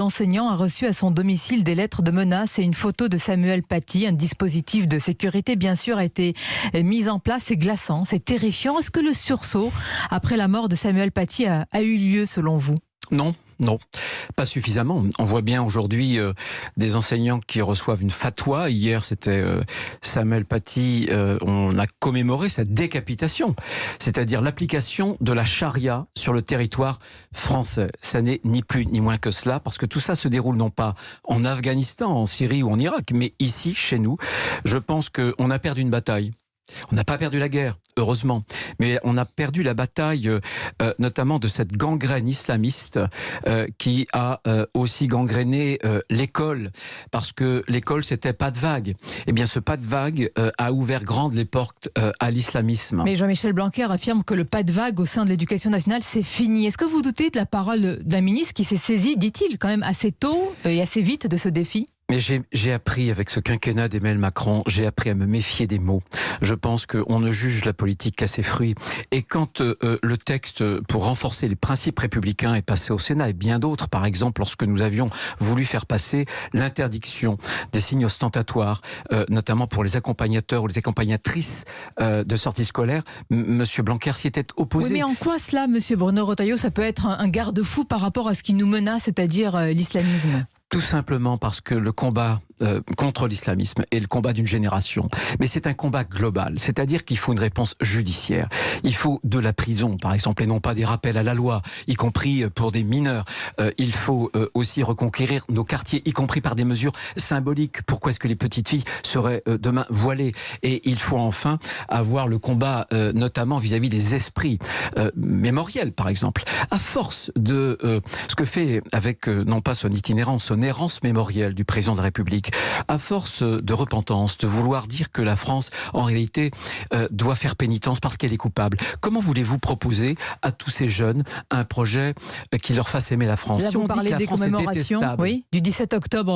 L'enseignant a reçu à son domicile des lettres de menaces et une photo de Samuel Paty. Un dispositif de sécurité, bien sûr, a été mis en place. C'est glaçant, c'est terrifiant. Est-ce que le sursaut après la mort de Samuel Paty a eu lieu selon vous ? Non, pas suffisamment. On voit bien aujourd'hui des enseignants qui reçoivent une fatwa. Hier, c'était Samuel Paty. On a commémoré sa décapitation, c'est-à-dire l'application de la charia sur le territoire français. Ça n'est ni plus ni moins que cela, parce que tout ça se déroule non pas en Afghanistan, en Syrie ou en Irak, mais ici, chez nous. Je pense qu'on a perdu une bataille. On n'a pas perdu la guerre, heureusement, mais on a perdu la bataille notamment de cette gangrène islamiste qui a aussi gangréné l'école, parce que l'école c'était pas de vague. Eh bien ce pas de vague a ouvert grandes les portes à l'islamisme. Mais Jean-Michel Blanquer affirme que le pas de vague au sein de l'éducation nationale c'est fini. Est-ce que vous doutez de la parole d'un ministre qui s'est saisi, dit-il, quand même assez tôt et assez vite de ce défi ? Mais j'ai appris avec ce quinquennat d'Emmanuel Macron, j'ai appris à me méfier des mots. Je pense qu'on ne juge la politique qu'à ses fruits. Et quand le texte pour renforcer les principes républicains est passé au Sénat, et bien d'autres, par exemple lorsque nous avions voulu faire passer l'interdiction des signes ostentatoires, notamment pour les accompagnateurs ou les accompagnatrices de sortie scolaire, Monsieur Blanquer s'y était opposé. Oui, mais en quoi cela, Monsieur Bruno Retailleau, ça peut être un garde-fou par rapport à ce qui nous menace, c'est-à-dire l'islamisme ? Tout simplement parce que le combat contre l'islamisme est le combat d'une génération. Mais c'est un combat global, c'est-à-dire qu'il faut une réponse judiciaire. Il faut de la prison, par exemple, et non pas des rappels à la loi, y compris pour des mineurs. Il faut aussi reconquérir nos quartiers, y compris par des mesures symboliques. Pourquoi est-ce que les petites filles seraient demain voilées ? Et il faut enfin avoir le combat, notamment vis-à-vis des esprits mémoriels, par exemple. À force de ce que fait avec, non pas son itinérance, son errance mémorielle du président de la République, à force de repentance, de vouloir dire que la France, en réalité, doit faire pénitence parce qu'elle est coupable. Comment voulez-vous proposer à tous ces jeunes un projet qui leur fasse aimer la France ? Là, Si vous on dit parlez que la des France est commémorations, détestable, oui, du 17 octobre.